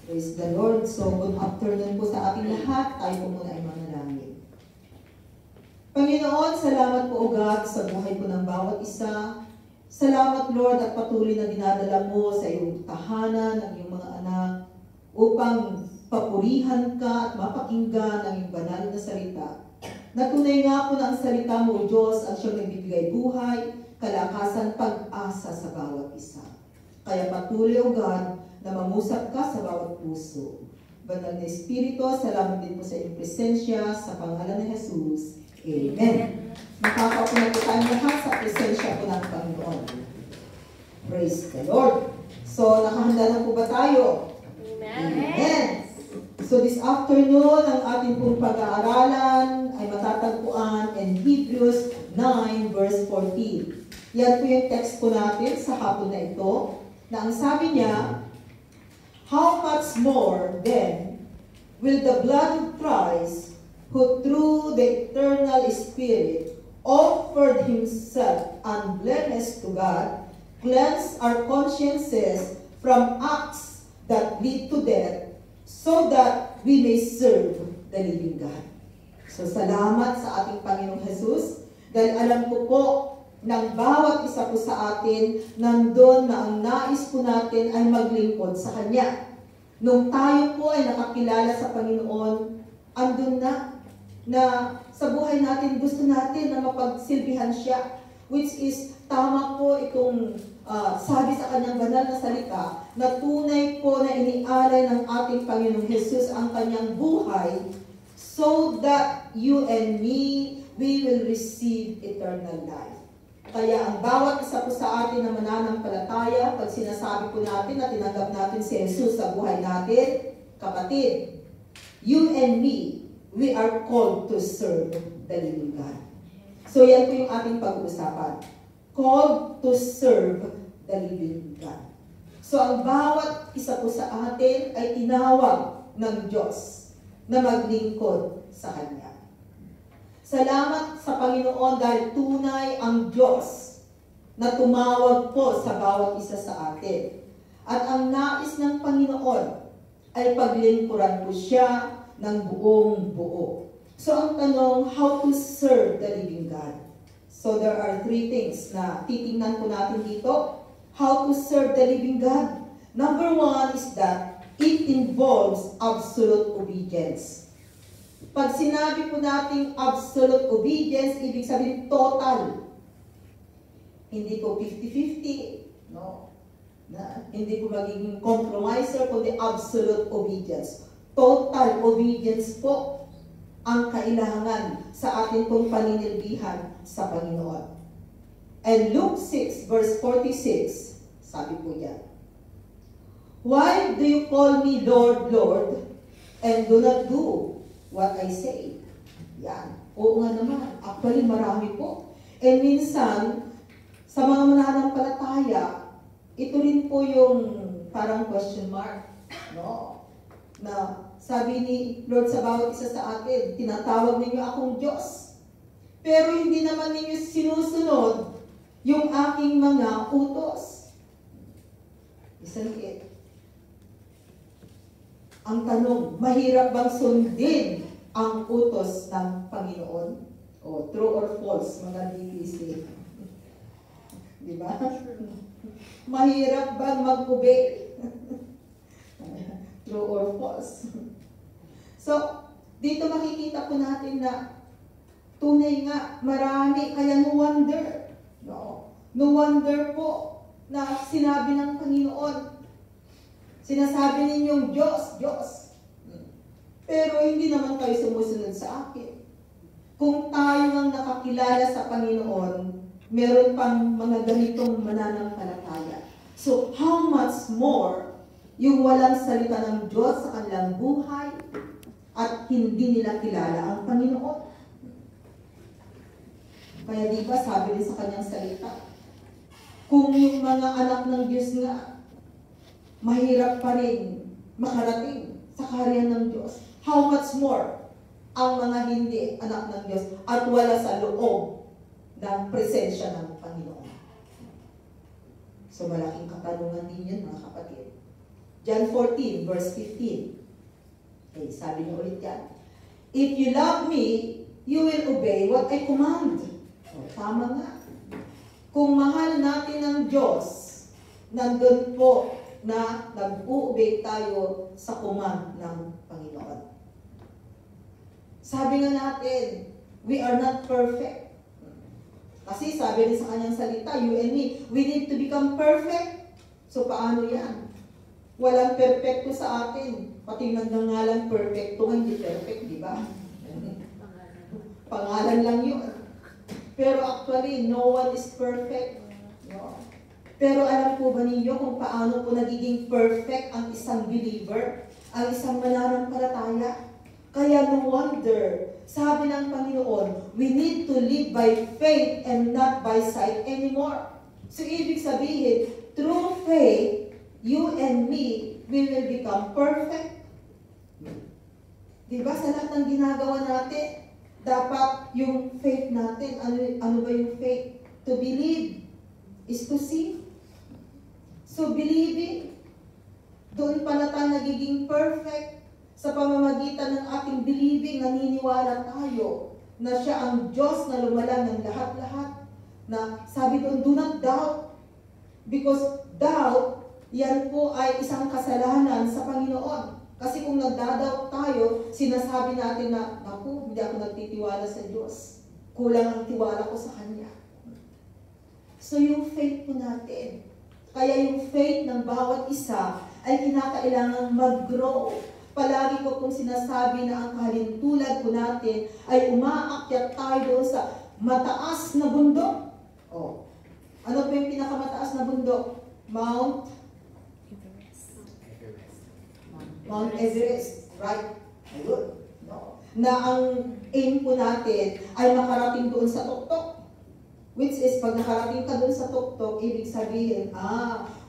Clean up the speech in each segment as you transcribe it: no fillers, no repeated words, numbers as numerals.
Praise the Lord. So, good afternoon po sa ating lahat. Tayo po muna ay manalangin. Panginoon, salamat po, O God, sa buhay po ng bawat isa. Salamat, Lord, at patuloy na dinadala mo sa iyong tahanan, ng iyong mga anak, upang papurihan ka at mapakinggan ang iyong banal na salita. Natunay nga po na ang salita mo, O Diyos, ang siyang nagbibigay buhay, kalakasan, pag-asa sa bawat isa. Kaya patuloy, O God, na mamusap ka sa bawat puso. Banal na Espiritu, salamat din po sa iyong presensya, sa pangalan ni Jesus. Amen. Makakapuna po tayong lahat sa presensya po ng Panginoon. Praise the Lord. So, nakahanda na po ba tayo? Amen. Amen. So, this afternoon, ang ating pong pag-aaralan ay matatagpuan in Hebrews 9 verse 14. Yan po yung text po natin sa hapon na ito, na ang sabi niya, how much more, then, will the blood of Christ, who through the eternal Spirit offered himself unblemished to God, cleanse our consciences from acts that lead to death, so that we may serve the living God. So, salamat sa ating Panginoong Jesus, dahil alam ko po, ng bawat isa po sa atin, nandun na ang nais po natin ay maglingkod sa Kanya. Nung tayo po ay nakakilala sa Panginoon, andun na sa buhay natin, gusto natin na mapagsilbihan siya, which is tama po itong sabi sa Kanyang banal na salita, na tunay po na inialay ng ating Panginoong Jesus ang Kanyang buhay, so that you and me, we will receive eternal life. Kaya ang bawat isa po sa atin na mananampalataya, pag sinasabi po natin na tinanggap natin si Jesus sa buhay natin, kapatid, you and me, we are called to serve the living God. So yan po yung ating pag-uusapan. Called to serve the living God. So ang bawat isa po sa atin ay tinawag ng Diyos na maglingkod sa Kanya. Salamat sa Panginoon dahil tunay ang Diyos na tumawag po sa bawat isa sa atin. At ang nais ng Panginoon ay paglingkuran po siya ng buong buo. So ang tanong, how to serve the living God? So there are three things na titingnan po natin dito. How to serve the living God? Number one is that it involves absolute obedience. Pag sinabi po nating absolute obedience, ibig sabihin total. Hindi po 50-50, no? Hindi po magiging compromiser, kundi absolute obedience. Total obedience po ang kailangan sa ating pong paninilbihan sa Panginoon. And Luke 6 verse 46, sabi po yan, why do you call me Lord, Lord, and do not do what I say? Yan. Oo nga naman. Actually, marami po. And minsan, sa mga mananampalataya, ito rin po yung parang question mark. No? Na sabi ni Lord sa bawat isa sa atin, tinatawag ninyo akong Diyos. Pero hindi naman ninyo sinusunod yung aking mga utos. Isn't it? Ang tanong, mahirap bang sundin ang utos ng Panginoon? O, true or false, mga DPC? Diba? Mahirap bang mag-obey? True or false? So, dito makikita po natin na tunay nga, marami, kaya no wonder. No wonder po na sinabi ng Panginoon, sinasabi ninyong Diyos, Diyos. Pero hindi naman kayo sumusunod sa akin. Kung tayo ang nakakilala sa Panginoon, meron pang mga ganitong mananampalataya. So, how much more yung walang salita ng Diyos sa kanilang buhay at hindi nila kilala ang Panginoon? Kaya di ba sabi din sa kanyang salita, kung yung mga anak ng Diyos nga, mahirap pa rin makarating sa kaharian ng Diyos, how much more ang mga hindi anak ng Diyos at wala sa loob ng presensya ng Panginoon. So malaking katanungan din yan, mga kapatid. John 14, verse 15. Okay, sabi niyo ulit yan. If you love me, you will obey what I command. O, tama nga. Kung mahal natin ang Diyos, nandun po na nag-u-obey tayo sa command ng Panginoon. Sabi nga natin, we are not perfect. Kasi sabi rin sa kanyang salita, you and me, we need to become perfect. So paano yan? Walang perfecto sa atin. Pati nagngangalan perfecto, hindi perfect, di ba? Pangalan lang yun. Pero actually, no one is perfect. No. Pero alam po ba ninyo kung paano po nagiging perfect ang isang believer, ang isang mananampalataya? Kaya no wonder, sabi ng Panginoon, we need to live by faith and not by sight anymore. So ibig sabihin, through faith, you and me, we will become perfect. Diba? Sa lahat ng ginagawa natin, dapat yung faith natin, ano ba yung faith? To believe is to see. So believing, doon pala tayo nagiging perfect sa pamamagitan ng ating believing, naniniwala tayo na siya ang Diyos na lumalang ng lahat-lahat. Na sabi doon, do not doubt. Because doubt, yan po ay isang kasalanan sa Panginoon. Kasi kung nagdadoubt tayo, sinasabi natin na, naku, hindi ako nagtitiwala sa Diyos. Kulang ang tiwala ko sa Kanya. So yung faith po natin, kaya yung faith ng bawat isa ay kinakailangang mag-grow. Palagi ko pong sinasabi na ang kahalintulad po natin ay umaakyat tayo doon sa mataas na bundok. Oh. Ano po yung pinakamataas na bundok? Mount Everest. Right? Ayun. No. Na ang aim po natin ay makarating doon sa tuktok. Which is, pag nakarating ka doon sa tuktok, ibig sabihin,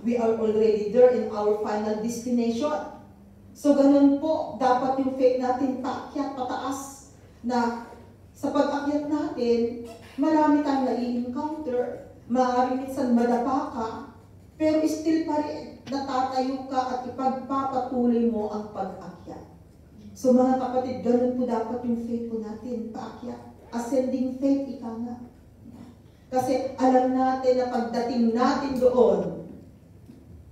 we are already there in our final destination. So, ganun po, dapat yung faith natin paakyat, pataas. Na sa pag-akyat natin, marami tayong nai-encounter. Maaaring minsan madapa ka, pero still pa rin, natatayo ka at ipagpapatuloy mo ang pag-akyat. So mga kapatid, ganun po dapat yung faith po natin, paakyat. Ascending faith, ika nga. Kasi alam natin na pagdating natin doon,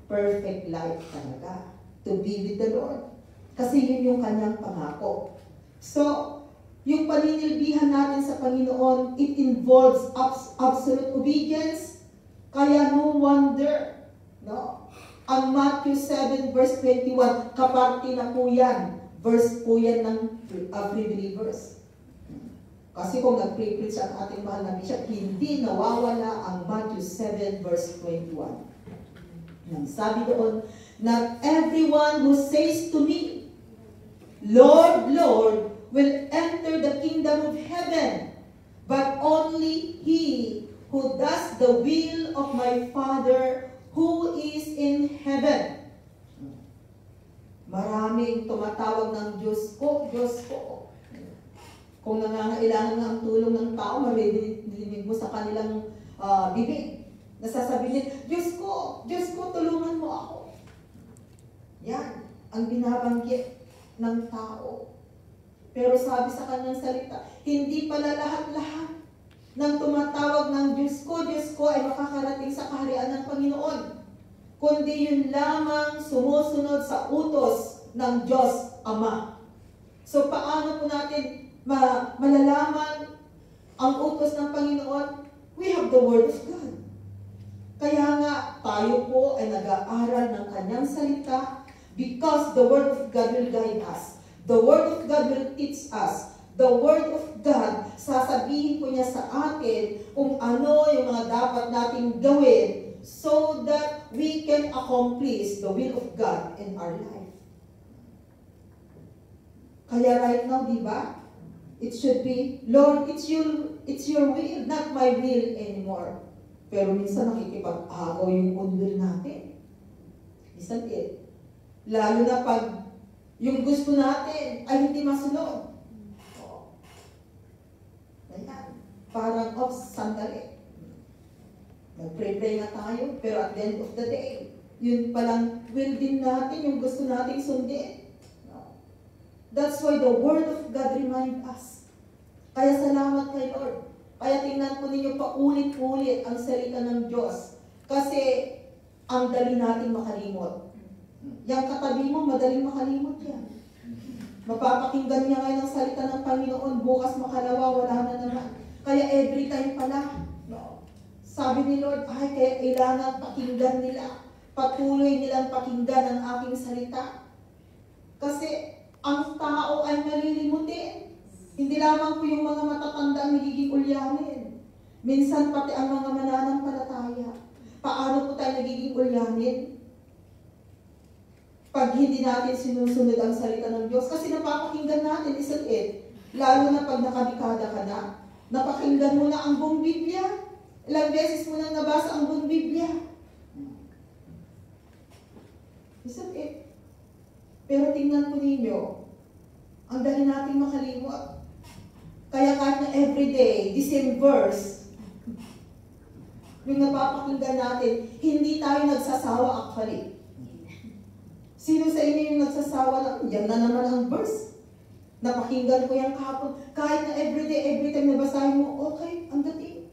perfect life talaga. To be with the Lord. Kasi yun yung kanyang pangako. So, yung paninilbihan natin sa Panginoon, it involves absolute obedience. Kaya no wonder, no? Ang Matthew 7 verse 21, kaparte na po yan. Verse po yan ng free believers. Kasi kung nag-preach ang ating mahal na bishop, hindi nawawala ang Matthew 7 verse 21. Sabi doon, not everyone who says to me, Lord, Lord, will enter the kingdom of heaven, but only he who does the will of my Father who is in heaven. Maraming tumatawag ng Diyos ko, Diyos ko. Kung nangangailangan ng tulong ng tao, maririnig mo sa kanilang bibig. Nasasabihin, Diyos ko, tulungan mo ako. Yan, ang binabanggit ng tao. Pero sabi sa kanyang salita, hindi pala lahat-lahat ng tumatawag ng Diyos ko ay makakarating sa kaharian ng Panginoon. Kundi yun lamang sumusunod sa utos ng Diyos Ama. So paano po natin malalaman ang utos ng Panginoon? We have the Word of God. Kaya nga, tayo po ay nag-aaral ng kanyang salita because the Word of God will guide us. The Word of God will teach us. The Word of God, sasabihin po niya sa atin kung ano yung mga dapat nating gawin so that we can accomplish the will of God in our life. Kaya right now, di ba? It should be, Lord, it's your will, not my will anymore. Pero minsan nakikipag-agaw yung will natin. Isn't it? Lalo na pag yung gusto natin ay hindi masunod. Ayan. Parang, sandali. Nag-pray-pray na tayo, pero at the end of the day, Yun palang will din natin, yung gusto nating sundin. That's why the Word of God remind us. Kaya salamat kay Lord. Kaya tingnan po ninyo paulit-ulit ang salita ng Diyos. Kasi ang dali nating makalimot. Yang katabi mo, madaling makalimot yan. Mapapakinggan niya ngayon ang salita ng Panginoon, bukas makalawa, wala na naman. Kaya every time pala, sabi ni Lord, ay kaya kailangan pakinggan nila. Patuloy nilang pakinggan ang aking salita. Kasi ang tao ay malilimutin. Hindi lamang po yung mga matatanda ang nagiging ulyanin. Minsan pati ang mga mananampalataya. Paano po tayo nagiging ulyanin? Pag hindi natin sinusunod ang salita ng Diyos. Kasi napapakinggan natin, isn't it? Lalo na pag nakadikada ka na. Napakinggan mo na ang buong Biblia. Ilang beses mo nang nabasa ang buong Biblia. Isn't it? Pero tingnan po ninyo, ang dali nating makalimot. Kaya kahit na everyday, the same verse, yung napapakinggan natin, hindi tayo nagsasawa actually. Sino sa inyo yung nagsasawa na, yan na naman ang verse. Napakinggan ko yan kahapon. Kahit na everyday, every time nabasahin mo, okay, ang dating.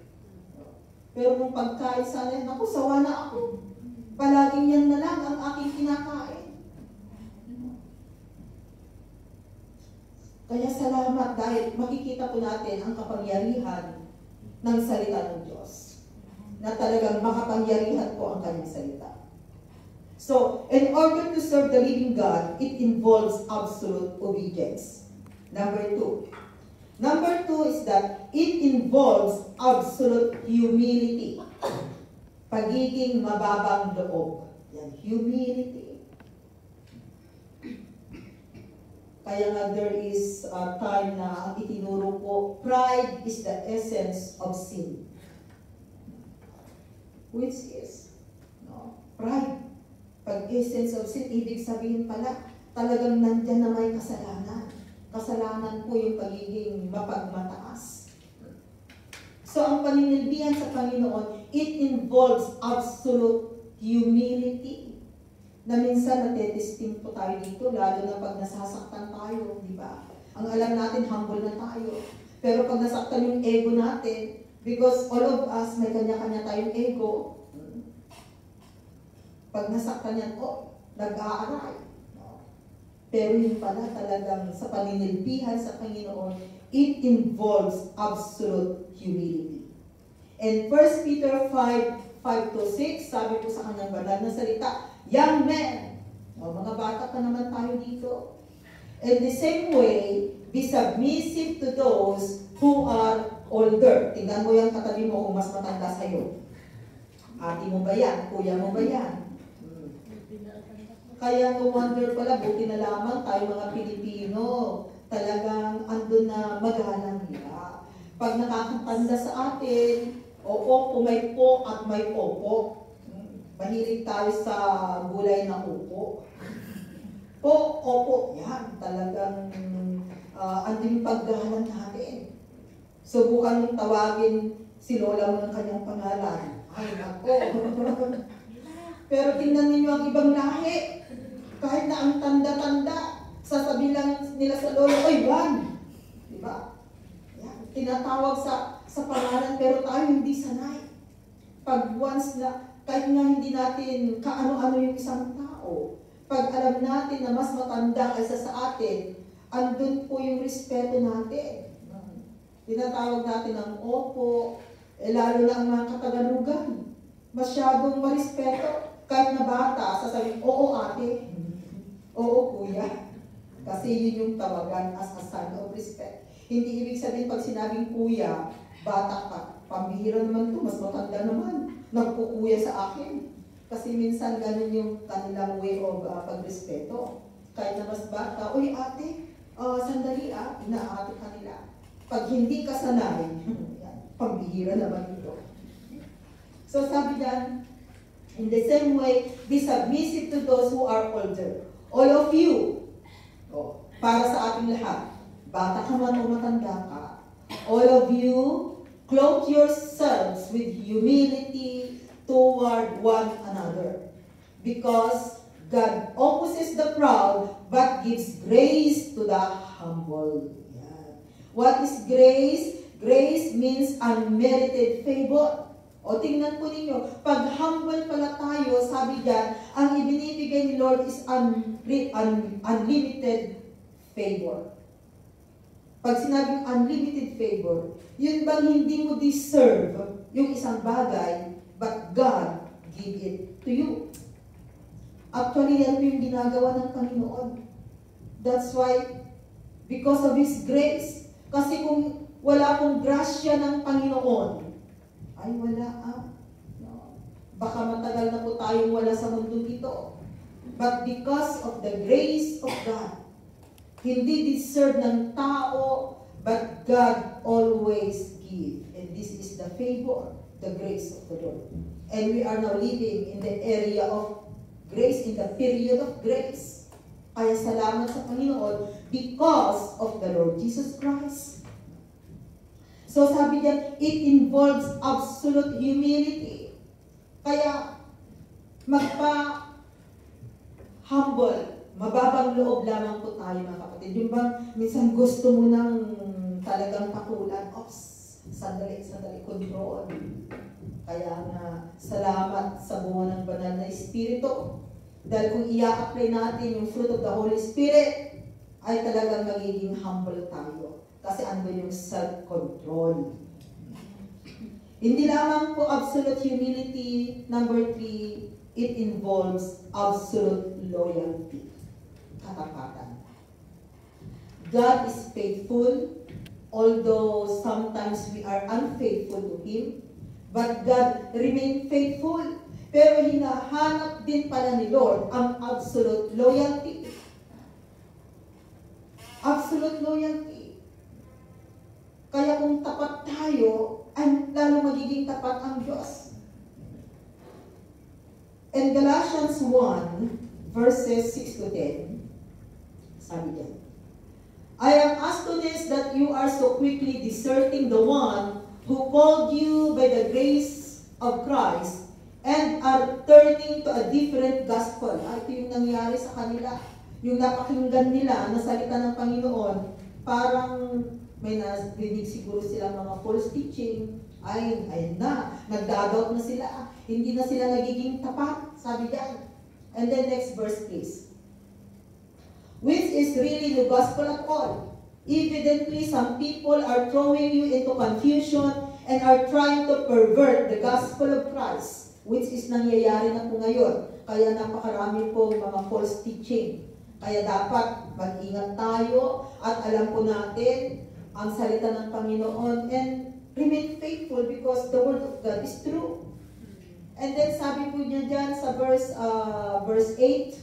Pero kung pagkain sana, naku, sawa na ako. Palaging yan na lang ang aking kinakain. Kaya salamat dahil makikita po natin ang kapangyarihan ng salita ng Diyos. Na talagang makapangyarihan po ang kanyang salita. So, in order to serve the living God, it involves absolute obedience. Number 2. Number 2 is that it involves absolute humility. Pagiging mababang loob. Yan, humility. Kaya nga there is a time na ang itinuro ko, pride is the essence of sin. Which is, pride. Pag essence of sin, ibig sabihin pala, talagang nandyan na may kasalanan. Kasalanan po yung pagiging mapagmataas. So, ang paninilbihan sa Panginoon, it involves absolute humility. Na minsan natetesting po tayo dito, lalo na pag nasasaktan tayo, di ba? Ang alam natin, humble na tayo. Pero pag nasaktan yung ego natin, because all of us, may kanya-kanya tayong ego, pag nasaktan yan, nag-aaray. Pero yun pala talagang sa paninilbihan sa Panginoon, it involves absolute humility. And 1 Peter 5:5-6, sabi po sa kanyang banal na salita, young men, mga bata pa naman tayo dito. In the same way, be submissive to those who are older. Tingnan mo yung katabi mo kung mas matanda sa'yo. Ate mo ba yan? Kuya mo ba yan? Kaya no wonder pala, buti na lamang tayo mga Pilipino, talagang andun na magalang nila. Pag nakakatanda sa atin, opo, may po at may opo. Mahilig tayo sa gulay na upo. Po, opo, yan, talagang andun yung paggalang natin. Subukan mong tawagin si Lola mo ng kanyang pangalan. Ay, nako. Pero tingnan ninyo ang ibang lahi. Kahit na ang tanda-tanda, sasabihin lang nila sa lolo, oy, Juan! Diba? Yan. Tinatawag sa pangalan, pero tayo hindi sanay. Pag once na, kahit nga hindi natin kaano-ano yung isang tao, pag alam natin na mas matanda kaysa sa atin, andun po yung respeto natin. Tinatawag natin ang opo, lalo na ang mga katagalugan. Masyadong marespeto. Kahit na bata, sasabihin, oo ate, oo kuya. Kasi yun yung tawagan as a sign of respect. Hindi ibig sabihin pag sinabing kuya, bata ka. Pambihira naman to, mas matanda naman. Nagpukuya sa akin. Kasi minsan ganun yung kanilang way of pagrespeto. Kahit na mas bata, uy ate, sandali inaate ka nila. Pag hindi ka sanay, pambihira naman ito. So sabi diyan, in the same way, be submissive to those who are older. All of you, para sa ating lahat, bata ka man o matanda ka, all of you, clothe yourselves with humility toward one another. Because God opposes the proud, but gives grace to the humble. Yan. What is grace? Grace means unmerited favor. O tingnan po ninyo, pag humble pala tayo, sabi diyan, ang ibinibigay ni Lord is unlimited favor. Pag sinabing unlimited favor, yun bang hindi mo deserve yung isang bagay, but God give it to you. Actually, yan po yung ginagawa ng Panginoon. That's why, because of His grace, kasi kung wala pong grasya ng Panginoon, ay wala no. Baka matagal na po tayong wala sa mundong ito. But because of the grace of God, hindi deserve ng tao, but God always give. And this is the favor, the grace of the Lord. And we are now living in the area of grace, in the period of grace. Kaya salamat sa Panginoon because of the Lord Jesus Christ. So sabi diyan, it involves absolute humility. Kaya magpa-humble, mababang loob lamang po tayo mga kapatid. Yung bang minsan gusto mo nang talagang pakulan, sandali, control. Kaya nga, salamat sa bunga ng banal na Espiritu. Dahil kung i-apply natin yung fruit of the Holy Spirit, ay talagang magiging humble tayo. Kasi andun yung self-control. Hindi lamang po absolute humility. Number 3, it involves absolute loyalty. Katapatan. God is faithful, although sometimes we are unfaithful to Him. But God remain faithful. Pero hinahanap din pala ni Lord ang absolute loyalty. Absolute loyalty. Kaya kung tapat tayo, ay lalo magiging tapat ang Diyos. In Galatians 1, verses 6 to 10, sabi diyan, I am astonished that you are so quickly deserting the one who called you by the grace of Christ and are turning to a different gospel. Ito yung nangyari sa kanila. Yung napakinggan nila na salita ng Panginoon, parang may narinig siguro silang mga false teaching. Ayun na, nagdadoubt na sila. Hindi na sila nagiging tapat, sabi diyan. And then next verse please. Which is really the gospel at all. Evidently, some people are throwing you into confusion and are trying to pervert the gospel of Christ, which is nangyayari na po ngayon. Kaya napakarami po mga false teaching. Kaya dapat mag-ingat tayo at alam po natin ang salita ng Panginoon and remain faithful because the word of God is true. And then sabi po niya dyan sa verse 8,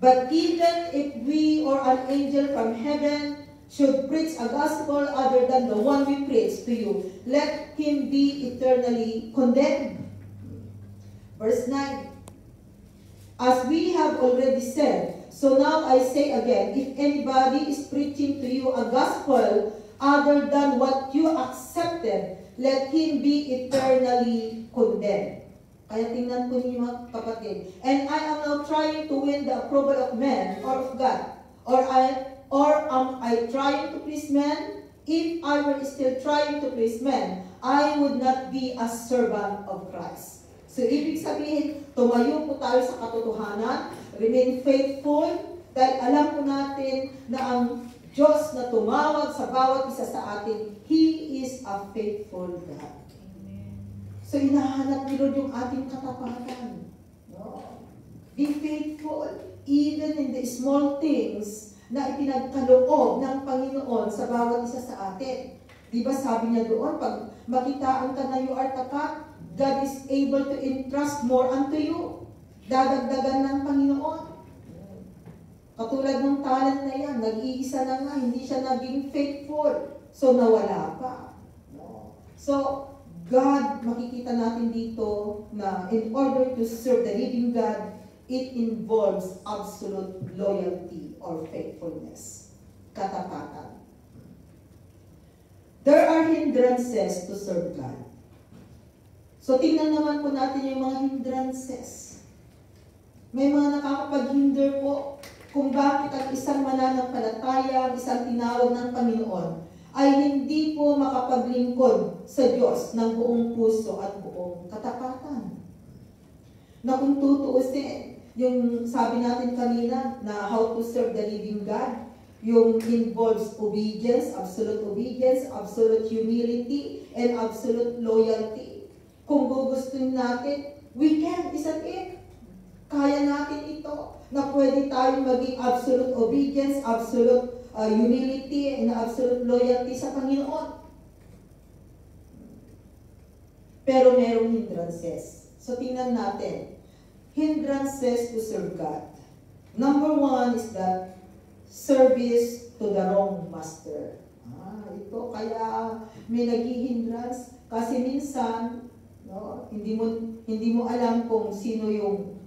but even if we or an angel from heaven should preach a gospel other than the one we preach to you, let him be eternally condemned. Verse 9, as we have already said, so now I say again, if anybody is preaching to you a gospel other than what you accepted, let him be eternally condemned. Kaya tingnan po ninyo mga kapatid. And I am now trying to win the approval of men or of God. Or am I trying to please men? If I were still trying to please men, I would not be a servant of Christ. So ibig sabihin, tumayo po tayo sa katotohanan, remain faithful, dahil alam po natin na ang Diyos na tumawag sa bawat isa sa atin, He is a faithful God. So, hinahanap ni Lord yung ating katapatan. No? Be faithful, even in the small things na ipinagkaloob ng Panginoon sa bawat isa sa atin. Diba sabi niya doon, pag makitaan ka na you are tapat, God is able to entrust more unto you. Dadagdagan ng Panginoon. Katulad ng talent na yan, nag-iisa na nga, hindi siya naging faithful. So, nawala pa. No? So, God, makikita natin dito na in order to serve the living God, it involves absolute loyalty or faithfulness. Katapatan. There are hindrances to serve God. So, tingnan naman po natin yung mga hindrances. May mga nakakapag-hinder po kung bakit ang isang mananampalataya, ang isang tinawag ng Panginoon, ay hindi po makapaglingkod sa Diyos ng buong puso at buong katapatan. Na kung tutuusin, yung sabi natin kanina na how to serve the living God, yung involves obedience, absolute humility, and absolute loyalty. Kung gugustuhin natin, we can, isn't it? Kaya natin ito, na pwede tayong maging absolute obedience, absolute humility, and absolute loyalty sa Panginoon. Pero merong hindrances. So tingnan natin. Hindrances to serve God. Number 1 is that service to the wrong master. Ito kaya may naghihindrance kasi minsan no, hindi mo alam kung sino yung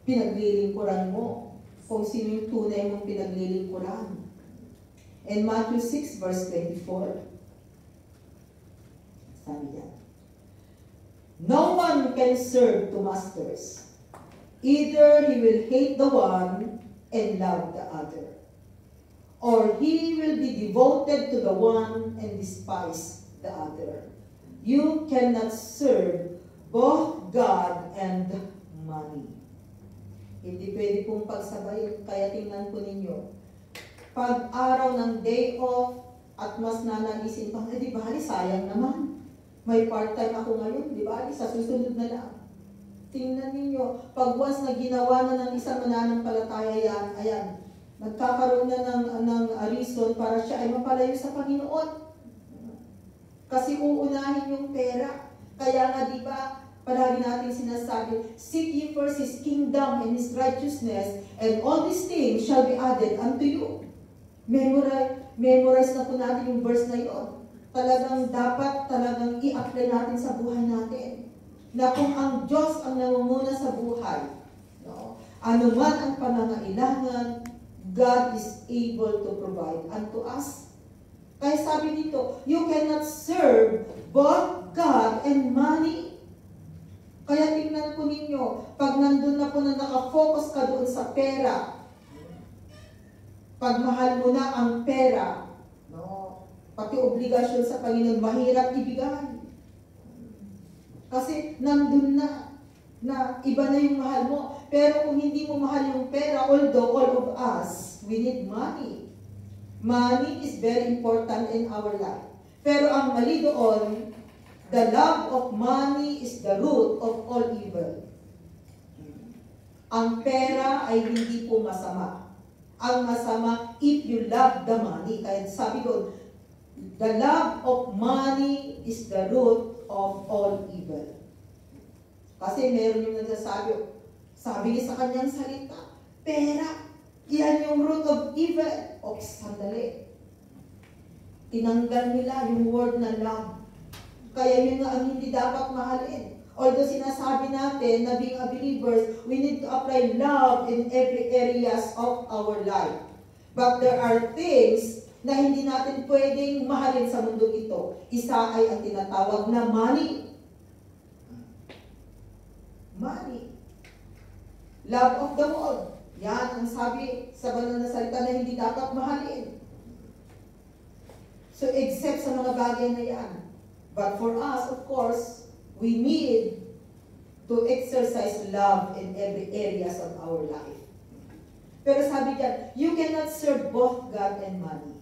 pinaglilingkuran mo, kung sino yung tunay mong pinaglilingkuran. In Matthew 6 verse 24, sabi niya, no one can serve two masters. Either he will hate the one and love the other, or he will be devoted to the one and despise the other. You cannot serve both God and money. Hindi pwede pong pagsabayin, kaya tingnan po ninyo. Pag araw ng day off at mas nanalisin pa, di ba, sayang naman. May part-time ako ngayon, di ba, sa susunod na lang. Tingnan ninyo, pag once na ginawa na ng isang mananampalataya yan, ayan, nagkakaroon na ng reason para siya ay mapalayo sa Panginoon. Kasi uunahin yung pera. Kaya nga di ba, palagi natin sinasabi, seek ye first His kingdom and His righteousness, and all these things shall be added unto you. Memorize na po natin yung verse na yun. Talagang dapat i-apply natin sa buhay natin. Na kung ang Diyos ang namumuna sa buhay, no, anuman ang pangangailangan, God is able to provide unto us. Kaya sabi dito, you cannot serve both God and money. Kaya tingnan po ninyo, pag nandun na po na nakafocus ka doon sa pera, pag mahal mo na ang pera, no, pati obligasyon sa Panginoon, mahirap ibigay. Kasi nandun na iba na yung mahal mo. Pero kung hindi mo mahal yung pera, although all of us, we need money. Money is very important in our life. Pero ang mali doon, the love of money is the root of all evil. Ang pera ay hindi po masama. Ang masama, if you love the money. Kaya sabi doon, the love of money is the root of all evil. Kasi meron yung nagsasabi, sabi niya sa kanyang salita, pera, yan yung root of evil. O, sandali. Tinanggal nila yung word na love. Kaya yun nga ang hindi dapat mahalin. Although sinasabi natin na being a believers, we need to apply love in every areas of our life. But there are things na hindi natin pwedeng mahalin sa mundo ito. Isa ay ang tinatawag na money. Money. Love of the world. Yan ang sabi sa banal na salita na hindi dapat mahalin. So except sa mga bagay na yan. But for us, of course, we need to exercise love in every areas of our life. Pero sabi diyan, you cannot serve both God and money.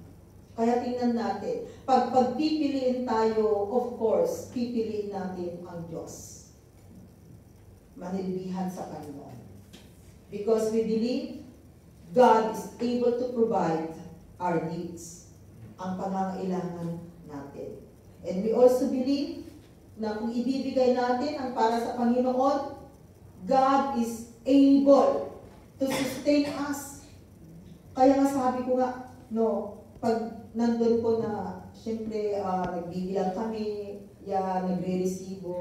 Kaya tingnan natin, pag pagpipiliin tayo, of course, pipiliin natin ang Diyos. Manilbihan sa Panginoon. Because we believe God is able to provide our needs, ang pangangailangan natin. And we also believe na kung ibibigay natin ang para sa Panginoon, God is able to sustain us. Kaya nga sabi ko nga, no, pag nandun po na, siyempre, nagbibilang kami, nagre-resibo,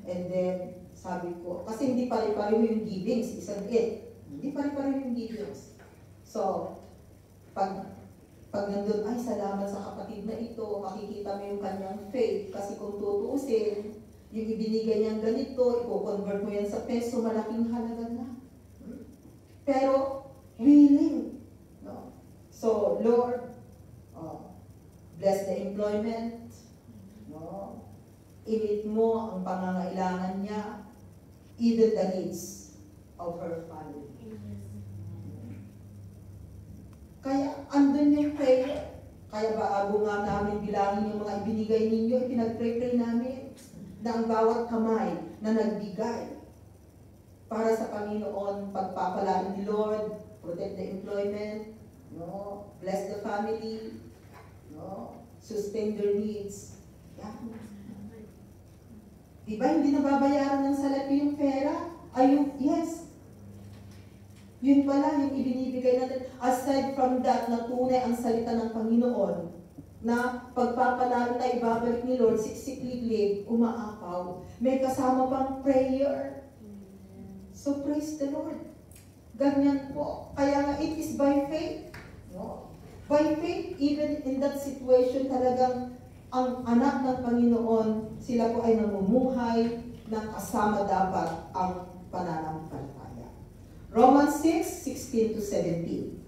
and then, sabi ko, kasi hindi pare-pareho yung givings, isn't it? Hindi pare-pareho yung givings. So, pag nandun, ay, salamat sa kapatid na ito, makikita mo yung kanyang faith, kasi kung tutuusin, Yung ibinigay niyang ganito, i-convert mo yan sa peso, malaking halaga na. Pero, willing. No? So, Lord, bless the employment. No? I-meet mo ang pangangailangan niya, even the needs of her family. Kaya, andun yung prayer. Kaya bago nga namin bilangin yung mga ibinigay ninyo, pinag-pray namin na ang bawat kamay na nagbigay para sa Panginoon, pagpapalain ni Lord, protect the employment, no? Bless the family, no? Sustain their needs. Yan. Diba, hindi nababayaran ng salapi yung pera? Yes. Yun pala yung ibinibigay natin. Aside from that, na tunay ang salita ng Panginoon, na pagpapalain tayo, ibabalik ni Lord, siksik-liglig, umaapaw. May kasama pang prayer. So praise the Lord. Ganyan po. Kaya nga, it is by faith. No? By faith, even in that situation, talagang ang anak ng Panginoon, sila po ay namumuhay na kasama dapat ang pananampalataya. Romans 6:16 to 17.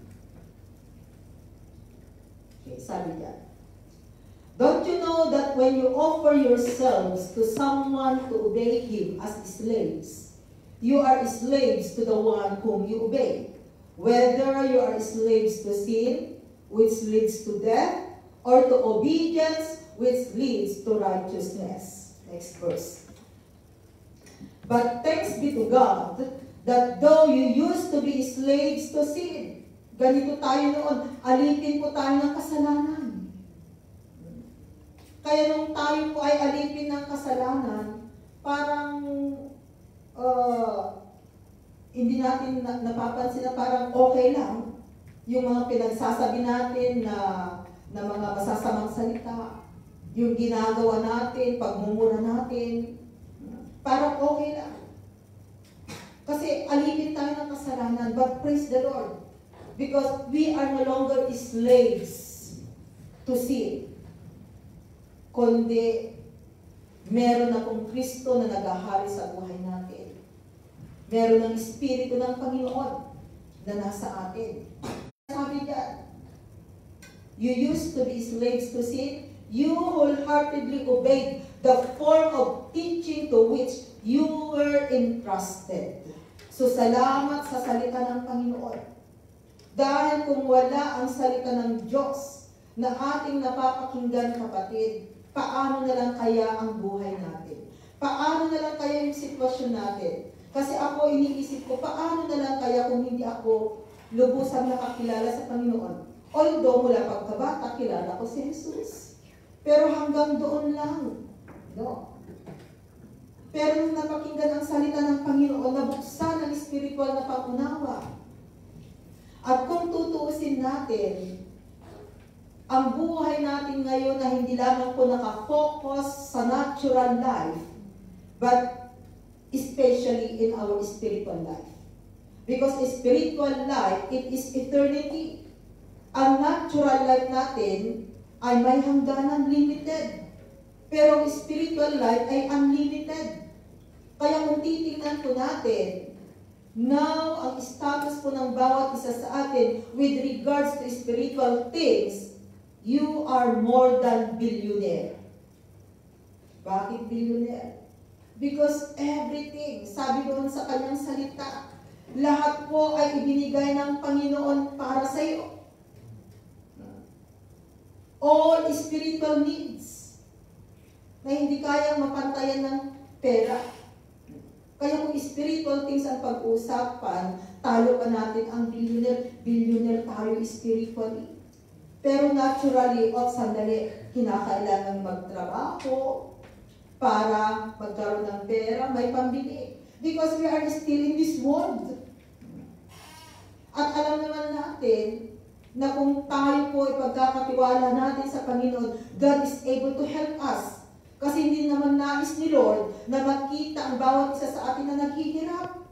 Okay, sabi niya, don't you know that when you offer yourselves to someone to obey him as slaves, you are slaves to the one whom you obey, whether you are slaves to sin, which leads to death, or to obedience, which leads to righteousness. Next verse. But thanks be to God, that though you used to be slaves to sin, ganito tayo noon, alipin po tayo ng kasalanan. Kaya nung tayo po ay alipin ng kasalanan, parang hindi natin napapansin na parang okay lang yung mga pinagsasabi natin na mga masasamang salita, yung ginagawa natin, pagmumura natin, parang okay lang. Kasi alipin tayo ng kasalanan, but praise the Lord. Because we are no longer slaves to sin. Kundi, meron akong Kristo na naghahari sa buhay natin. Meron ng Espiritu ng Panginoon na nasa atin. Sabi niya, you used to be slaves to sin, you wholeheartedly obeyed the form of teaching to which you were entrusted. So, salamat sa salita ng Panginoon. Dahil kung wala ang salita ng Diyos na ating napapakinggan, kapatid, paano na lang kaya ang buhay natin? Paano na lang kaya yung sitwasyon natin? Kasi ako, iniisip ko, paano na lang kaya kung hindi ako lubusang nakakilala sa Panginoon? Although mula pagkabata, kilala ko si Jesus. Pero hanggang doon lang. No? Pero nung napakinggan ang salita ng Panginoon, nabuksan ang spiritual na pangunawa. At kung tutuusin natin, ang buhay natin ngayon na hindi lamang po nakafocus sa natural life, but especially in our spiritual life. Because spiritual life, it is eternity. Ang natural life natin ay may hangganan, limited. Pero ang spiritual life ay unlimited. Kaya kung titingnan po natin, now ang status po ng bawat isa sa atin with regards to spiritual things, you are more than billionaire. Bakit billionaire? Because everything, sabi doon sa kanyang salita, lahat po ay ibinigay ng Panginoon para sa iyo. All spiritual needs na hindi kayang mapantayan ng pera. Kaya kung spiritual things ang pag-usapan, talo pa natin ang billionaire. Billionaire tayo spiritually. Pero naturally, sandali, kinakailangan magtrabaho para magkaroon ng pera, may pambili. Because we are still in this world. At alam naman natin na kung tayo po ipagkakatiwala natin sa Panginoon, God is able to help us. Kasi hindi naman nais ni Lord na makita ang bawat isa sa atin na naghihirap.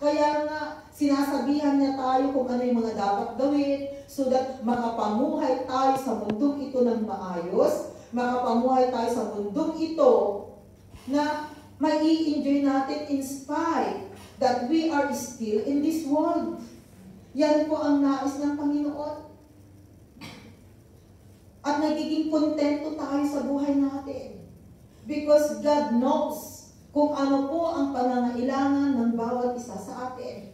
Kaya nga, sinasabihan niya tayo kung ano yung mga dapat gawin so that makapamuhay tayo sa mundong ito ng maayos, makapamuhay tayo sa mundong ito na may i-enjoy natin in spite that we are still in this world. Yan po ang nais ng Panginoon. At nagiging kontento tayo sa buhay natin. Because God knows kung ano po ang pangangailangan ng bawat isa sa atin.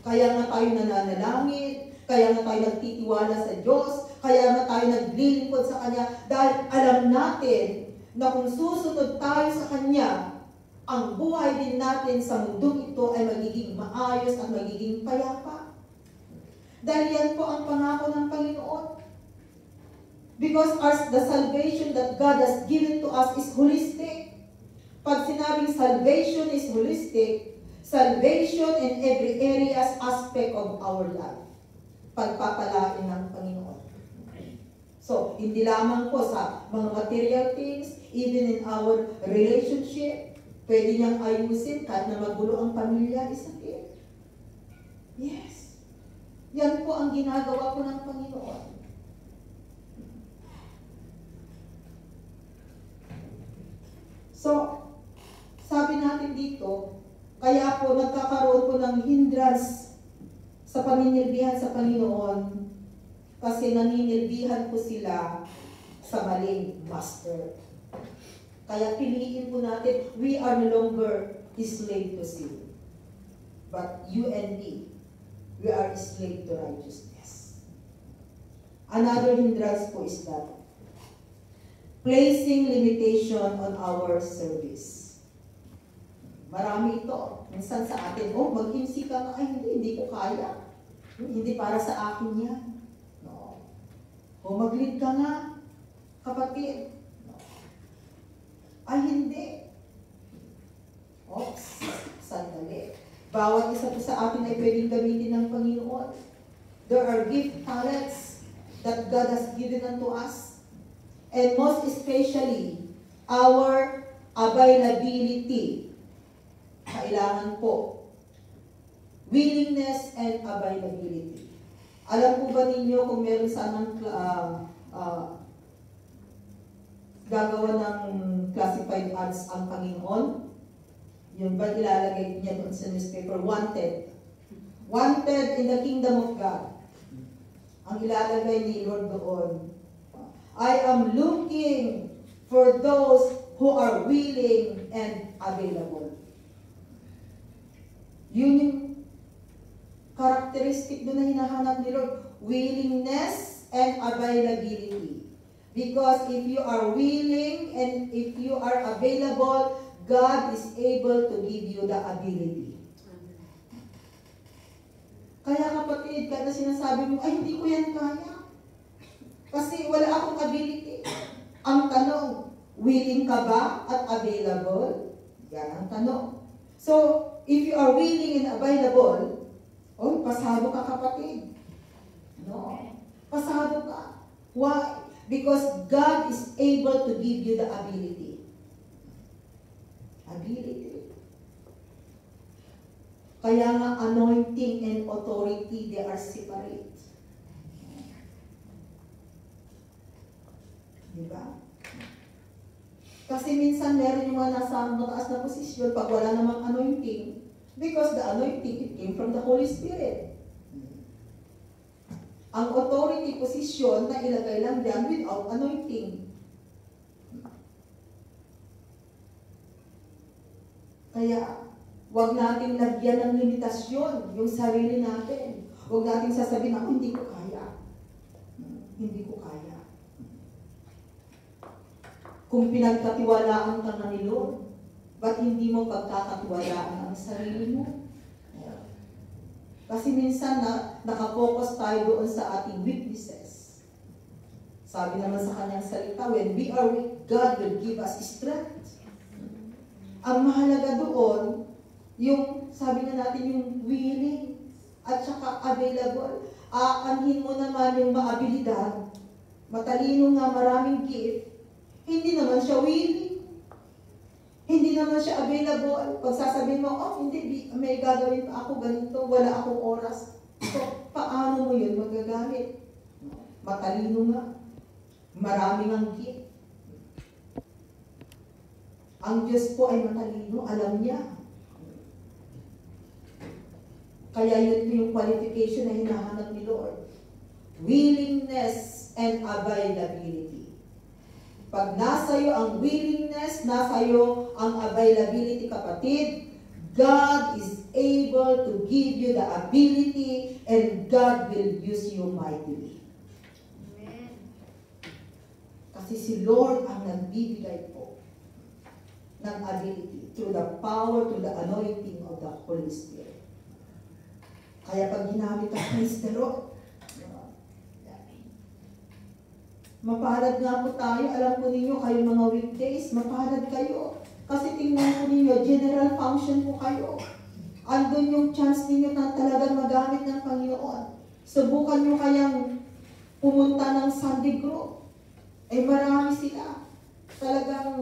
Kaya nga tayo nananalangin, kaya nga tayo nagtitiwala sa Diyos, kaya nga tayo naglilingkod sa Kanya, dahil alam natin na kung susunod tayo sa Kanya, ang buhay din natin sa mundong ito ay magiging maayos at magiging payapa. Dahil yan po ang pangako ng Panginoon. Because the salvation that God has given to us is holistic. Pag sinabing salvation is holistic, salvation in every areas aspect of our life. Pagpapalain ng Panginoon. So, hindi lamang po sa mga material things, even in our relationship, pwede niyang ayusin kahit na magulo ang pamilya, is okay. Yes. Yan po ang ginagawa po ng Panginoon. So, sabi natin dito, kaya po nagkakaroon po ng hindrance sa paninilbihan sa Panginoon kasi naninilbihan po sila sa maling master. Kaya piliin po natin, we are no longer slave to sin. But you and me, we are slave to righteousness. Another hindrance po is that placing limitation on our service. Marami ito. Minsan sa atin, mag-MC ka nga, ay hindi ko kaya. Hindi para sa akin yan. No. Mag-lead ka nga, kapatid. Ay, hindi. Oops, sandali. Bawat isa po sa atin ay pwedeng gamitin ng Panginoon. There are gift talents that God has given unto us. And most especially, our availability. Kailangan po. Willingness and availability. Alam po ba ninyo kung meron sanang gagawa ng classified ads ang Panginoon? Yun ba ilalagay niya doon sa newspaper? Wanted. Wanted in the kingdom of God. Ang ilalagay ni Lord doon. I am looking for those who are willing and available. Yun yung characteristic doon na hinahanap ni Lord. Willingness and availability. Because if you are willing and if you are available, God is able to give you the ability. Kaya kapatid, kada sinasabi mo, ay hindi ko yan kaya. Kasi wala akong ability. Ang tanong, willing ka ba at available? Yan ang tanong. So, if you are willing and available, pasado ka kapatid. No. Pasado ka. Why? Because God is able to give you the ability. Ability. Kaya nga anointing and authority, they are separate. Diba? Kasi minsan meron yung mga nasa mataas na posisyon pag wala namang anointing. Because the anointing, it came from the Holy Spirit. Ang authority position na ilagay lang dyan without anointing. Kaya, huwag nating lagyan ng limitasyon yung sarili natin. Huwag nating sasabihin ako, hindi ko kaya. Hindi ko kaya. Kung pinagkatiwalaan ka na ni Lord, ba't hindi mo pagkakatiwalaan ang sarili mo? Kasi minsan nakapokus tayo doon sa ating weaknesses. Sabi naman sa kanyang salita, when we are weak, God will give us strength. Ang mahalaga doon, yung sabi na natin yung willing at saka available. Aanhin mo naman yung maabilidad. Matalino nga, maraming gift. Hindi naman siya willing. Hindi naman siya available. Pag sasabihin mo, hindi, may gagawin pa ako ganito, wala akong oras. So, paano mo yun magagamit? Matalino nga. Maraming ang gift. Ang Diyos po ay matalino, alam niya. Kaya yun yung qualification na hinahanap ni Lord. Willingness and availability. Pag nasa iyo ang willingness, nasa iyo ang availability, kapatid, God is able to give you the ability and God will use you mightily. Amen. Kasi si Lord ang nagbibigay po ng ability through the power, through the anointing of the Holy Spirit. Kaya pag ginamit ka, praise the Lord. Mapalad nga po tayo. Alam po ninyo, kayo mga weekdays, mapalad kayo. Kasi tingnan po ninyo, general function po kayo. Andun yung chance ninyo na talagang magamit ng Panginoon. Subukan nyo kayang pumunta ng Sunday group. Eh marami sila. Talagang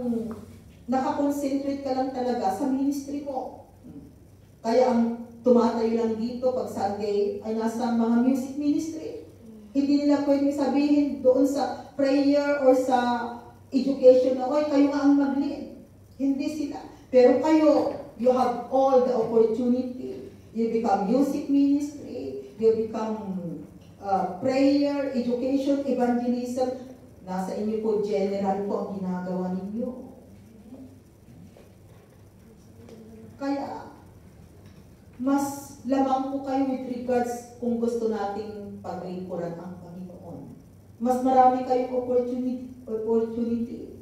nakakonsentrate ka lang talaga sa ministry mo. Kaya ang tumatayo lang dito pag Sunday ay nasa mga music ministry. Hindi nila pwedeng sabihin doon sa prayer or sa education na, oy, kayo nga ang mag-lead. Hindi sila. Pero kayo, you have all the opportunity. You become music ministry, you become prayer, education, evangelism. Nasa inyo po, general po ang ginagawa ninyo. Kaya, mas lamang po kayo with regards kung gusto nating paglingkuran ang Panginoon. Mas marami kayong opportunity.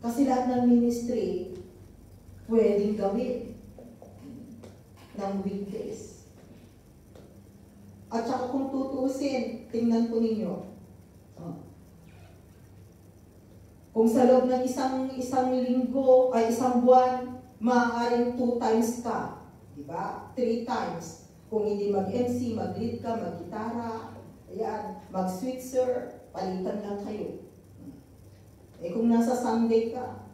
Kasi lahat ng ministry pwedeng gawin ng weekdays. At saka kung tutuusin, tingnan po ninyo. Kung sa loob ng isang linggo ay isang buwan, maaaring 2 times ka, di ba? 3 times. Kung hindi mag-MC, mag-lead ka, mag-gitara, ayan, mag-switzer, palitan lang kayo. Eh kung nasa Sunday ka,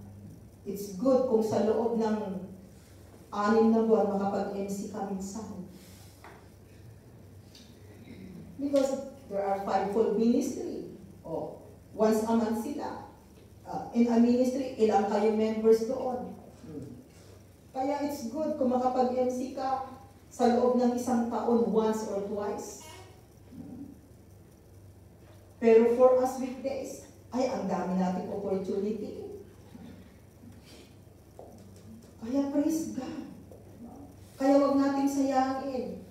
it's good kung sa loob ng 6 na buwan makapag-MC ka minsan. Because there are 5-fold ministry. O, once a month sila. In a ministry, ilang kayo members doon. Kaya it's good kung makapag-MC ka sa loob ng isang taon, once or twice. Pero for us weekdays, ay ang dami nating opportunity. Kaya praise God. Kaya wag nating sayangin.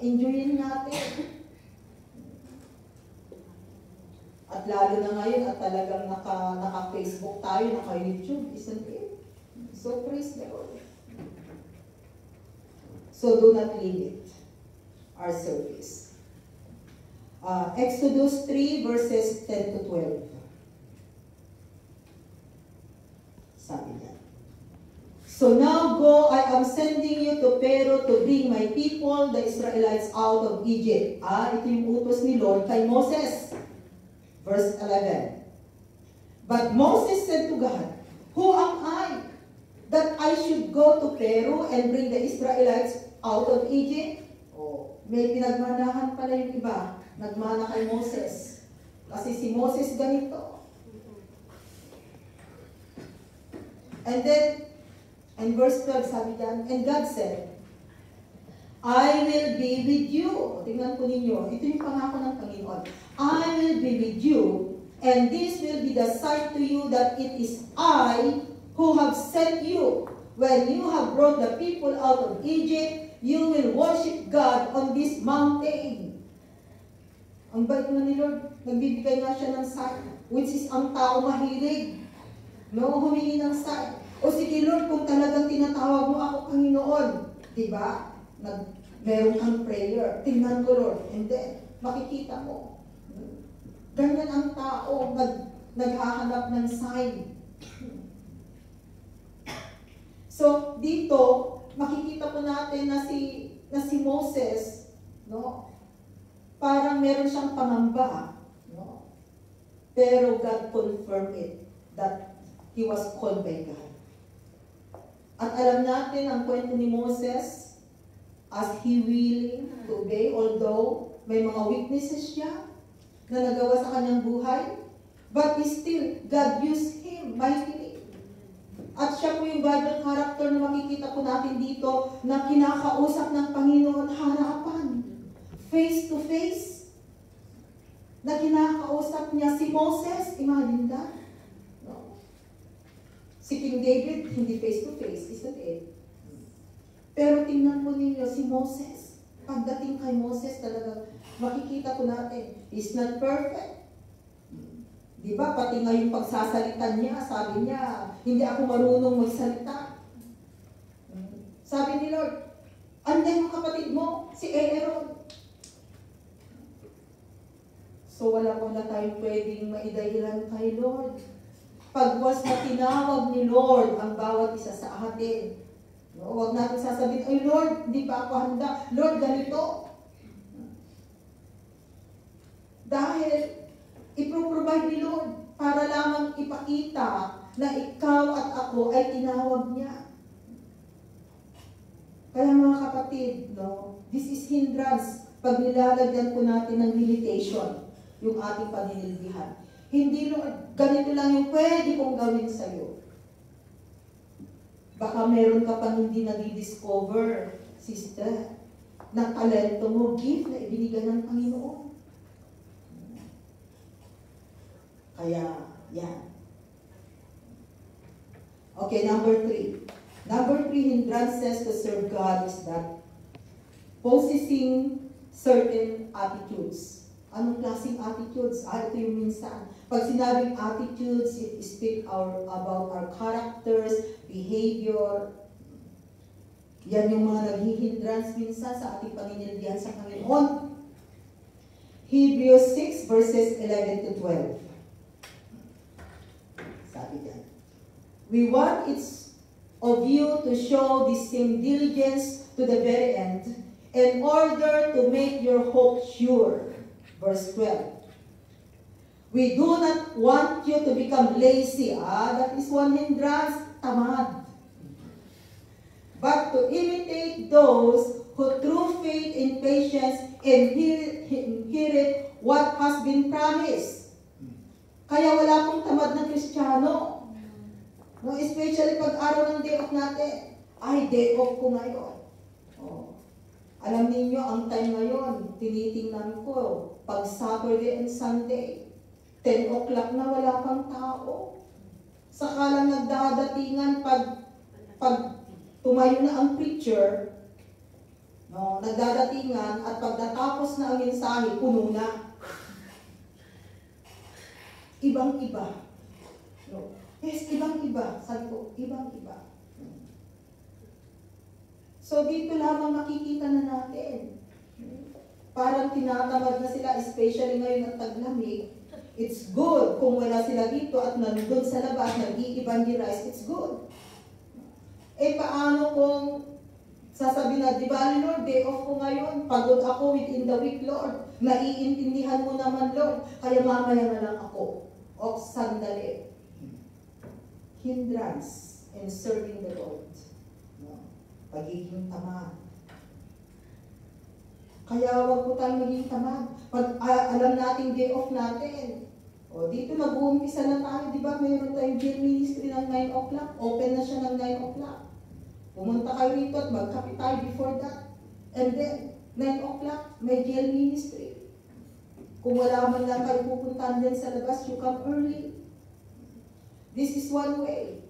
Enjoyin natin. At lalo na ngayon at talagang naka-Facebook tayo, naka-YouTube, isn't it? So praise the Lord. So do not limit our service. Exodus 3 verses 10 to 12. Sabi niya. So now go, I am sending you to Pharaoh to bring my people, the Israelites, out of Egypt. Ito yung utos ni Lord kay Moses. Verse 11. But Moses said to God, who am I that I should go to Pharaoh and bring the Israelites out of Egypt? Oh, may pinagmanahan pala yung iba. Nagmana kay Moses. Kasi si Moses ganito. And then, in verse 12, sabi diyan, and God said, I will be with you. Tingnan po ninyo, ito yung pangako ng Panginoon. I will be with you, and this will be the sign to you that it is I who have sent you. When you have brought the people out of Egypt, you will worship God on this mountain. Ang bait na ni Lord, nagbibigay nga siya ng sign, which is ang tao mahilig. No, humingi ng sign. O sige Lord, kung talagang tinatawag mo ako Panginoon, diba? Meron kang prayer. Tingnan ko Lord. And then, makikita mo. Ganyan ang tao, naghahanap ng sign. So, dito, makikita po natin na si Moses, no? Parang meron siyang pangamba, no? Pero God confirmed it that he was called by God. At alam natin ang kwento ni Moses, as he willing to obey, although may mga weaknesses siya na nagawa sa kanyang buhay, But still, God used him mightily. At siya po yung Bible character na makikita po natin dito na kinakausap ng Panginoon harapan. Face to face. Na kinakausap niya si Moses. Imagine that. No? Si King David, hindi face to face. Isn't it? Pero tingnan po ninyo si Moses. Pagdating kay Moses talaga, makikita po natin, he's not perfect. Diba? Pati nga yung pagsasalita niya, sabi niya, hindi ako marunong magsalita. Sabi ni Lord, anday mo kapatid mo, si Aaron. So wala tayong pwedeng maidahilan kay Lord. Pag was na tinawag ni Lord ang bawat isa sa atin, no, huwag natin sasabihin, ay Lord, hindi pa ako handa. Lord, ganito. Dahil ipro-provide ni Lord para lamang ipakita na ikaw at ako ay tinawag niya. Kaya mga kapatid, no, this is hindrance pag nilalagyan po natin ng limitation yung ating paninilbihan. Hindi, Lord, ganito lang yung pwede kong gawin sa'yo. Baka meron ka pang hindi nadi-discover, sister, na talento mo, gift na ibinigay ng Panginoon. Kaya, yan. Okay, number 3. Number 3 hindrances to serve God is that possessing certain attitudes. Anong klaseng attitudes? Ito yung minsan. Pag sinabing attitudes, it speaks about our characters, behavior. Yan yung mga naghihindrance minsan sa ating paninilbihan sa Panginoon. Hebrews 6 verses 11 to 12. Sabi diyan, we want it of you to show the same diligence to the very end in order to make your hope sure. Verse 12. We do not want you to become lazy. That is one hindrance, tamad. But to imitate those who through faith and patience inherit what has been promised. Kaya wala pong tamad ng Kristiyano. No, especially pag araw ng day off natin. Ay, day off ko ngayon. Oh. Alam niyo ang time ngayon, tinitingnan ko, pag Saturday and Sunday, 10 o'clock na wala pang tao. Saka lang nagdadatingan pag tumayo na ang preacher, no, nagdadatingan at pag natapos na ang mensahe, puno na. Ibang-iba. No. Yes, ibang-iba. Sabi ko, ibang-iba. So, dito lamang makikita na natin. Parang tinatamad na sila, especially ngayon at taglamig. It's good kung wala sila dito at nandun sa labas, nag-i-evangelize, it's good. Eh, paano kung sasabihin na, di ba, Lord, day off ko ngayon, pagod ako within the week, Lord. Naiintindihan mo naman, Lord, kaya mamaya na lang ako. O, sandali. Hindrance in serving the Lord. No? Pagiging tamad. Kaya wag po tayong maging tamad. Pag alam nating day off natin, o dito mag-uumpisa na tayo, di ba? Mayroon tayong gym ministry ng 9 o'clock. Open na siya ng 9 o'clock. Pumunta kayo rito at magkape tayo before that. And then, 9 o'clock, may jail ministry. Kung wala man lang kayo pupuntahan din sa labas, you come early. This is one way.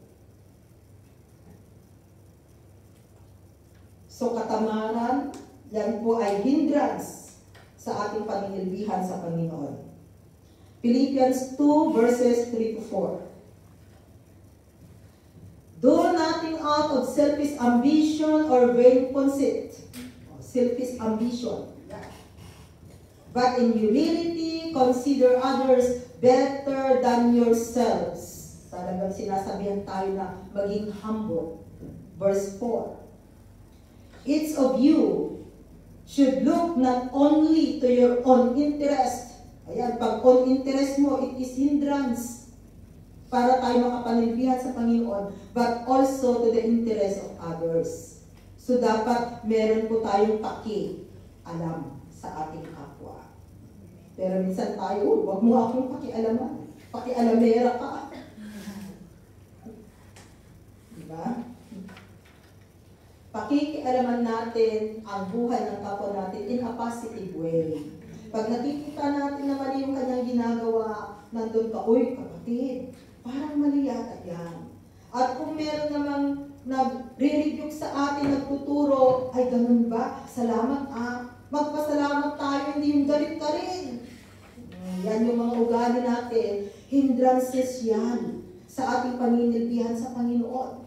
So katamaran, yan po ay hindrance sa ating paninilbihan sa Panginoon. Philippians 2 verses 3 to 4. Do nothing out of selfish ambition or vain conceit. Selfish ambition. But in humility, consider others better than yourselves. Talagang sinasabihan tayo na maging humble. Verse 4. Each of you should look not only to your own interest. Ayan, pag own interest mo, it is hindrance para tayo makapanilbihan sa Panginoon, but also to the interest of others. So dapat meron po tayong pakialam sa ating kapwa. Pero minsan tayo, wag mo akong pakialaman. Pakialamera ka. Diba? Pakikialaman natin ang buhay ng kapwa natin in a positive way. Pag nakikita natin na mali yung kanyang ginagawa, nandun ka, uy, kapatid, parang mali yata yan. At kung meron namang nagre-rebuke sa atin, nagtuturo, ay ganun ba? Salamat magpasalamat tayo, hindi yung galit ka rin. Yan yung mga ugali natin, hindrances yan sa ating paninilbihan sa Panginoon.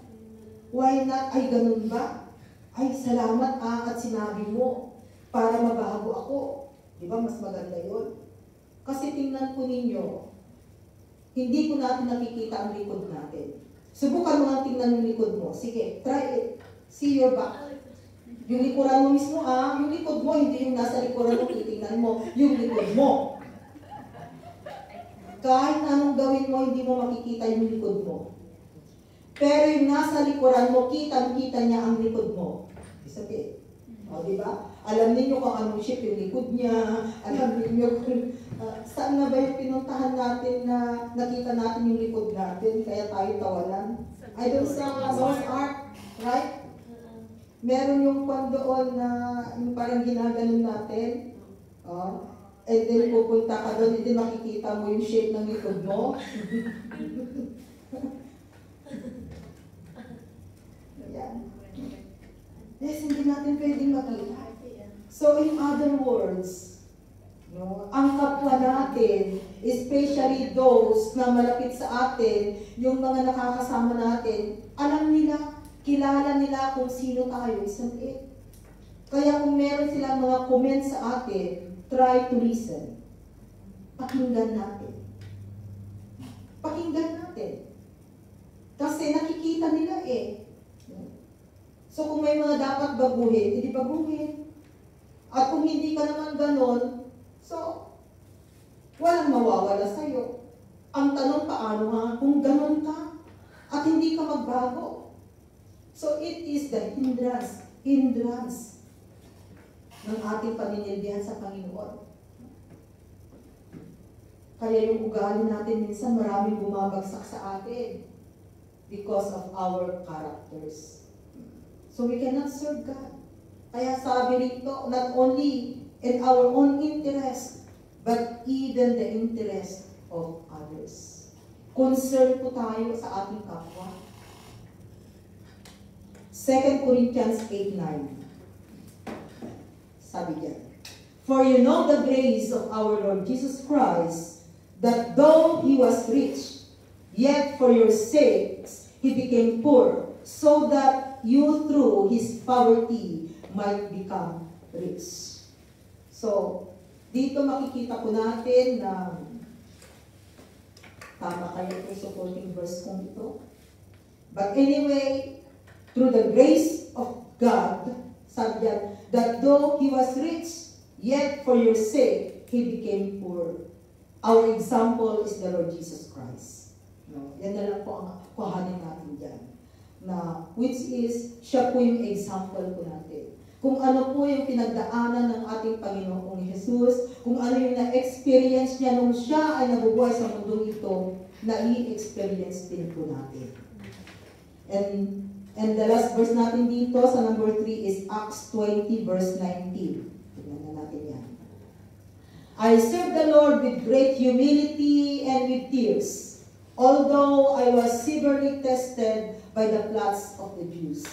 Why not? Ay ganun ba? Ay salamat at sinabi mo para mabago ako. Di ba? Mas maganda yun. Kasi tingnan po ninyo, hindi po natin nakikita ang likod natin. Subukan mo nga tingnan yung likod mo. Sige, try it. See your back. Yung likuran mo mismo, yung likod mo, hindi yung nasa likuran mo, titingnan mo, yung likod mo. Kahit anong gawin mo, hindi mo makikita yung likod mo. Pero yung nasa likuran mo, kitang-kita niya ang likod mo. Sabi, di ba? Alam niyo kung anong ship yung likod niya, alam niyo kung saan na ba yung pinuntahan natin na nakita natin yung likod natin, kaya tayo tawanan. I don't sa Noah's Ark, right? Meron yung kwan doon na yung parang ginaganon natin. And then pupunta ka doon, hindi makikita mo yung shape ng likod mo. Ayan. Yes, hindi natin pwedeng makita. So in other words, ang kapwa natin, especially those na malapit sa atin, yung mga nakakasama natin, alam nila, kilala nila kung sino tayo, isn't it? Kaya kung meron silang mga comments sa atin, try to listen. Pakinggan natin. Pakinggan natin. Kasi nakikita nila So kung may mga dapat baguhin, hindi baguhin. At kung hindi ka naman ganon, so walang mawawala sa'yo. Ang tanong paano kung ganon ka at hindi ka magbago. So it is the hindrance ng ating paninilbihan sa Panginoon. Kaya yung ugali natin minsan maraming bumabagsak sa atin because of our characters. So we cannot serve God. Kaya sabi rito, not only in our own interest, but even the interest of others. Concern po tayo sa ating kapwa. 2 Corinthians 8:9. Sabi niya, for you know the grace of our Lord Jesus Christ, that though He was rich, yet for your sakes He became poor, so that you through His poverty might become rich. So, dito makikita po natin na tama kayo po supporting verse kong ito. But anyway, through the grace of God, sabi yan, that though He was rich, yet for your sake, He became poor. Our example is the Lord Jesus Christ. Yan na lang po ang kuhanin natin dyan. Which is, siya po yung example po natin. Kung ano po yung pinagdaanan ng ating Panginoong Jesus, kung ano yung na-experience niya nung siya ay nabubuhay sa mundong ito, na-i-experience din po natin. And the last verse natin dito sa number 3 is Acts 20 verse 19. Tignan na natin yan. I served the Lord with great humility and with tears, although I was severely tested by the plots of the Jews.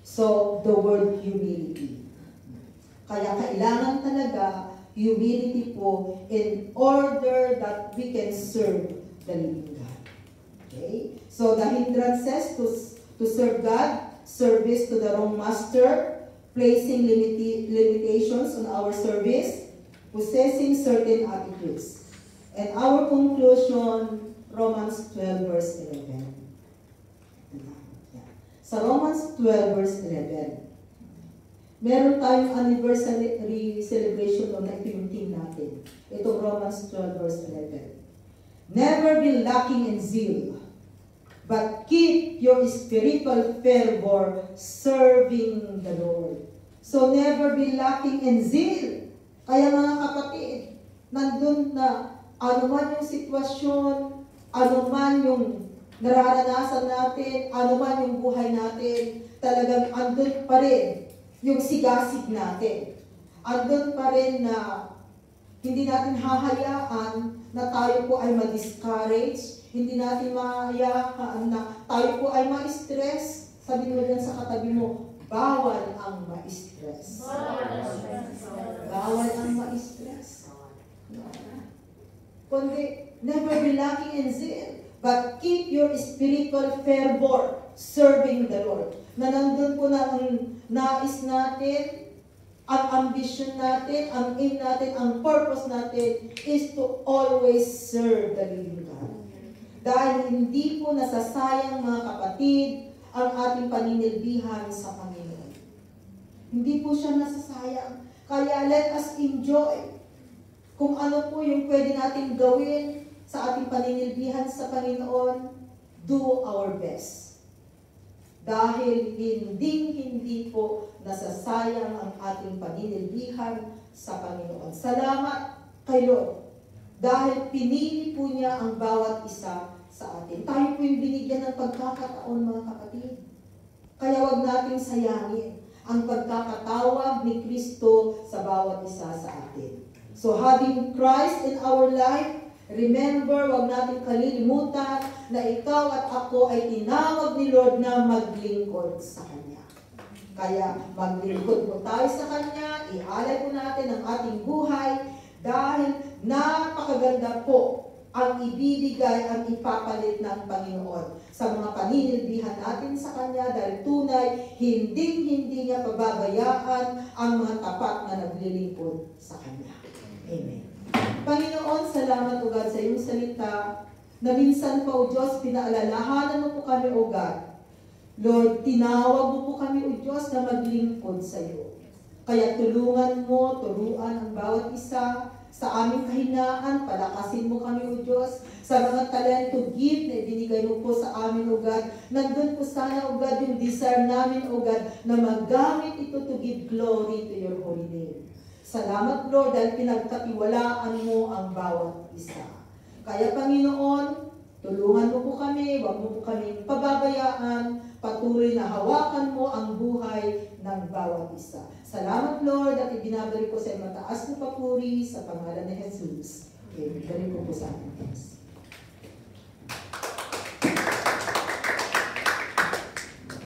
So, the word humility. Kaya kailangan talaga humility po in order that we can serve the living God. Okay? So, the hindrances to serve God, service to the wrong master, placing limitations on our service, possessing certain attitudes. And our conclusion, Romans 12 verse 11. Sa Romans 12 verse 11, meron tayong anniversary celebration na ito yung team natin. Itong Romans 12 verse 11. Never be lacking in zeal, but keep your spiritual fervor serving the Lord. So never be lacking in zeal. Kaya mga kapatid, nandun na ano man yung sitwasyon, ano man yung nararanasan natin, ano man yung buhay natin, talagang andun pa rin yung sigasig natin. Andun pa rin na hindi natin hahayaan na tayo po ay ma-discourage, hindi natin mahayaan na tayo po ay ma-stress. Sabi mo dyan sa katabi mo, bawal ang ma-stress. Bawal ang ma-stress. Kundi, never be lacking in zeal, but keep your spiritual fervor serving the Lord. Na nandun po na ang nais natin, ang ambition natin, ang aim natin, ang purpose natin is to always serve the living God. Dahil hindi po nasasayang mga kapatid ang ating paninilbihan sa Panginoon. Hindi po siya nasasayang. Kaya let us enjoy kung ano po yung pwede natin gawin sa ating paninilbihan sa Panginoon. Do our best. Dahil hindi po nasasayang ang ating paninilbihan sa Panginoon. Salamat kay Lord. Dahil pinili po niya ang bawat isa sa atin. Tayo po yung binigyan ng pagkakataon, mga kapatid. Kaya wag nating sayangin ang pagkakatawag ni Kristo sa bawat isa sa atin. So having Christ in our life, remember, wag natin kalilimutan na ikaw at ako ay tinawag ni Lord na maglingkod sa Kanya. Kaya maglingkod po tayo sa Kanya, ialay po natin ang ating buhay dahil napakaganda po ang ibibigay, ang ipapalit ng Panginoon sa mga paninilbihan natin sa Kanya dahil tunay, hindi niya pababayaan ang mga tapat na naglilingkod sa Kanya. Amen. Panginoon, salamat o God sa iyong salita na minsan pa o Diyos, pinaalalahanan mo po kami o God. Lord, tinawag mo po kami o Diyos na maglingkod sa iyo. Kaya tulungan mo, turuan ang bawat isa sa aming kahinaan, palakasin mo kami o Diyos sa mga talento gift na ibinigay mo po sa amin o God. Nandun po sana o God yung desire namin o God na magamit ito to give glory to your holy name. Salamat Lord dahil pinagkatiwalaan mo ang bawat isa. Kaya Panginoon, tulungan mo po kami, huwag mo po kami pababayaan, patuloy na hawakan mo ang buhay ng bawat isa. Salamat Lord at ibinabalik ko sa mataas na papuri sa pangalan ni Jesus. Amen. Galing po sa ating Diyos.